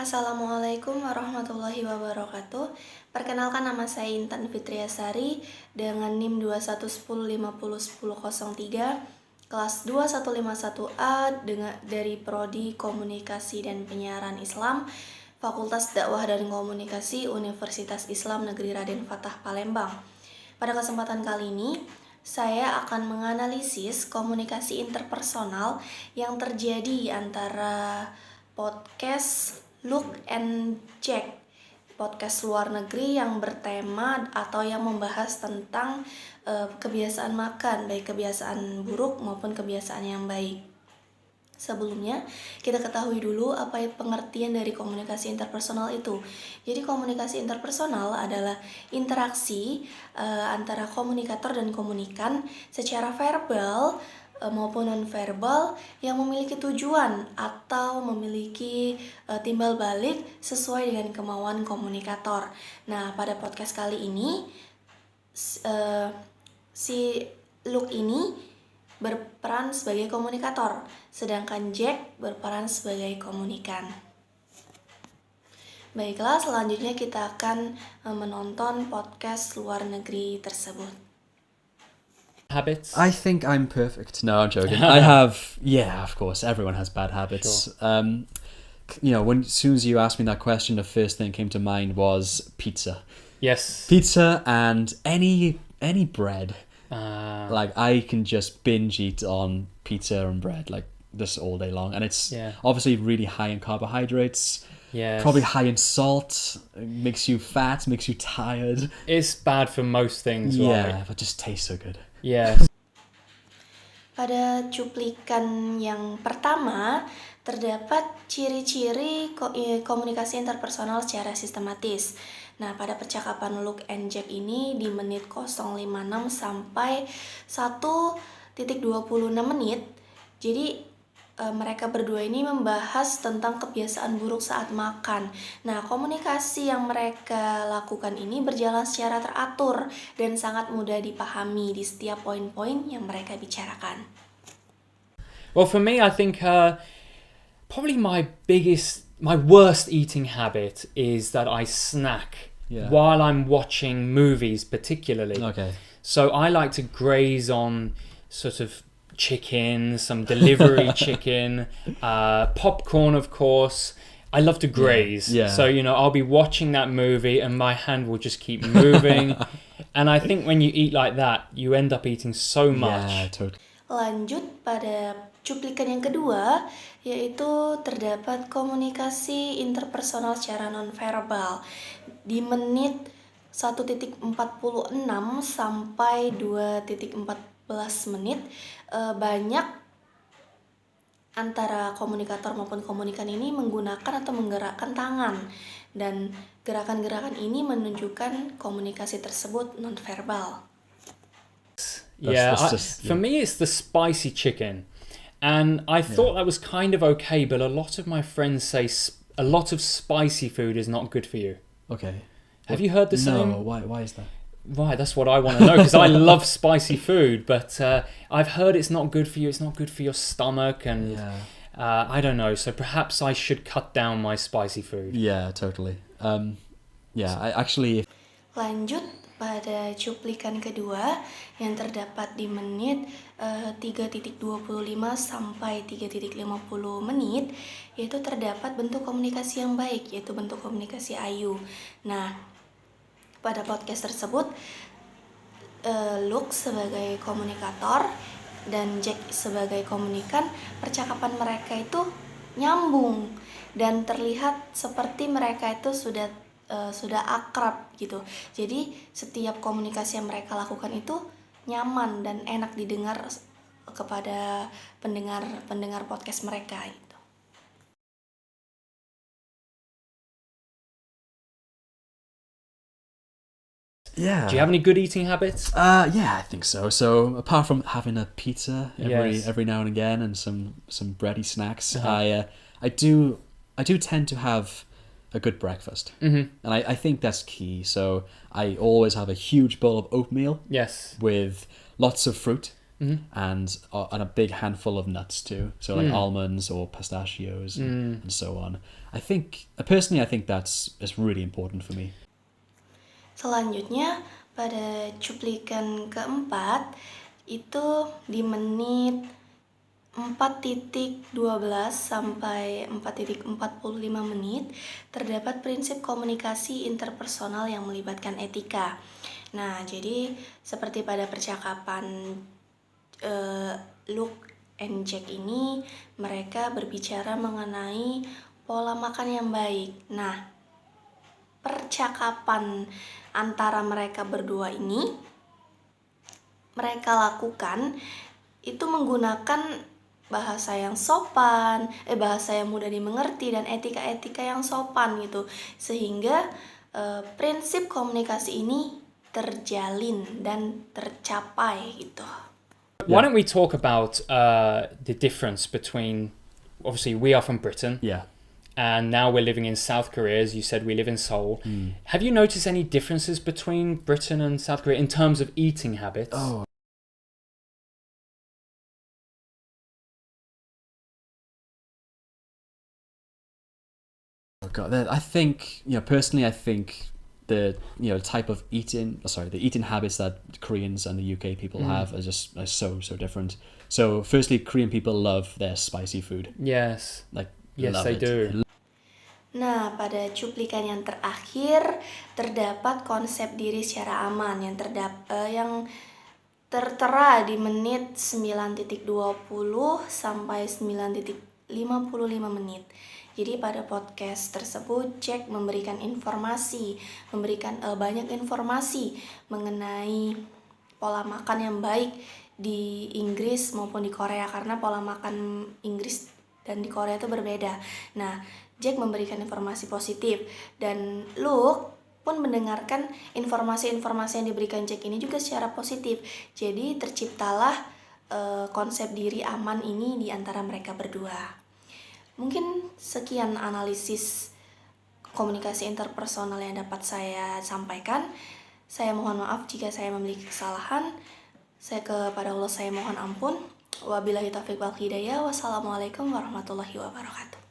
Assalamualaikum warahmatullahi wabarakatuh. Perkenalkan, nama saya Intan Fitriasari dengan NIM 2110501003 kelas 2151A dari Prodi Komunikasi dan Penyiaran Islam, Fakultas Dakwah dan Komunikasi Universitas Islam Negeri Raden Fatah Palembang. Pada kesempatan kali ini, saya akan menganalisis komunikasi interpersonal yang terjadi antara podcast Luke and Jack, podcast luar negeri yang bertema atau yang membahas tentang kebiasaan makan, baik kebiasaan buruk maupun kebiasaan yang baik. Sebelumnya, kita ketahui dulu apa pengertian dari komunikasi interpersonal itu. Jadi komunikasi interpersonal adalah interaksi antara komunikator dan komunikan secara verbal maupun non-verbal yang memiliki tujuan atau memiliki timbal balik sesuai dengan kemauan komunikator. Nah, pada podcast kali ini si Luke ini berperan sebagai komunikator, sedangkan Jack berperan sebagai komunikan. Baiklah, selanjutnya kita akan menonton podcast luar negeri tersebut. Habits? I think I'm perfect. No, I'm joking. Of course, everyone has bad habits. Sure. As soon as you asked me that question, the first thing that came to mind was pizza. Yes. Pizza and any bread. Like, I can just binge eat on pizza and bread like this all day long, and it's obviously really high in carbohydrates. Yes. Probably high in salt. It makes you fat, makes you tired. It's bad for most things, Yeah, right? but just tastes so good. Yes. Pada cuplikan yang pertama, terdapat ciri-ciri komunikasi interpersonal secara sistematis. Nah, pada percakapan Luke and Jack ini di menit 056 sampai 1:26 menit. Jadi mereka berdua ini membahas tentang kebiasaan buruk saat makan. Nah, komunikasi yang mereka lakukan ini berjalan secara teratur dan sangat mudah dipahami di setiap poin-poin yang mereka bicarakan. Well, for me, I think probably my worst eating habit is that I snack while I'm watching movies, particularly. Okay. So I like to graze on sort of chicken, some delivery chicken, popcorn, of course. I love to graze. Yeah. So, I'll be watching that movie and my hand will just keep moving. And I think when you eat like that, you end up eating so much. Yeah, totally. Lanjut pada cuplikan yang kedua, yaitu terdapat komunikasi interpersonal secara nonverbal di menit 1:46 sampai 2:14 menit. Banyak antara komunikator maupun komunikan ini menggunakan atau menggerakkan tangan, dan gerakan-gerakan ini menunjukkan komunikasi tersebut nonverbal. For me, it's the spicy chicken. And I thought that was kind of okay, but a lot of my friends say a lot of spicy food is not good for you. Okay. Have you heard the same? No, why is that? Right, that's what I want to know, because I love spicy food, but I've heard it's not good for you, it's not good for your stomach, and I don't know, so perhaps I should cut down my spicy food. Yeah, totally. Lanjut pada cuplikan kedua yang terdapat di menit 3:25 sampai 3:50 menit, yaitu terdapat bentuk komunikasi yang baik, yaitu bentuk komunikasi ayu. Nah, pada podcast tersebut, Luke sebagai komunikator dan Jack sebagai komunikan, percakapan mereka itu nyambung dan terlihat seperti mereka itu sudah akrab gitu. Jadi setiap komunikasi yang mereka lakukan itu nyaman dan enak didengar kepada pendengar podcast mereka gitu. Yeah. Do you have any good eating habits? Yeah, I think so. So apart from having a pizza every now and again and some bready snacks, I do tend to have a good breakfast, and I think that's key. So I always have a huge bowl of oatmeal, Yes. with lots of fruit, and a big handful of nuts too. So like almonds or pistachios and so on. I think personally, I think that's really important for me. Selanjutnya, pada cuplikan keempat, itu di menit 4.12 sampai 4.45 menit, terdapat prinsip komunikasi interpersonal yang melibatkan etika. Nah, jadi seperti pada percakapan Luke and Jack ini, mereka berbicara mengenai pola makan yang baik. Nah, percakapan antara mereka berdua ini mereka lakukan itu menggunakan bahasa yang sopan, bahasa yang mudah dimengerti dan etika-etika yang sopan gitu, sehingga prinsip komunikasi ini terjalin dan tercapai gitu. Why don't we talk about the difference between, obviously we are from Britain. Yeah. And now we're living in South Korea, as you said, we live in Seoul. Have you noticed any differences between Britain and South Korea in terms of eating habits? Oh. God, I think, personally, I think the type of the eating habits that Koreans and the UK people have are so different. So firstly, Korean people love their spicy food. Yes. Yes, they do. Nah, pada cuplikan yang terakhir terdapat konsep diri secara aman yang tertera di menit 9.20 sampai 9.55 menit. Jadi pada podcast tersebut Jack memberikan banyak informasi mengenai pola makan yang baik di Inggris maupun di Korea, karena pola makan Inggris dan di Korea itu berbeda. Nah, Jack memberikan informasi positif dan Luke pun mendengarkan informasi-informasi yang diberikan Jack ini juga secara positif. Jadi terciptalah konsep diri aman ini di antara mereka berdua. Mungkin sekian analisis komunikasi interpersonal yang dapat saya sampaikan. Saya mohon maaf jika saya memiliki kesalahan. Kepada Allah saya mohon ampun. Wabillahi taufiq wal hidayah. Wassalamualaikum warahmatullahi wabarakatuh.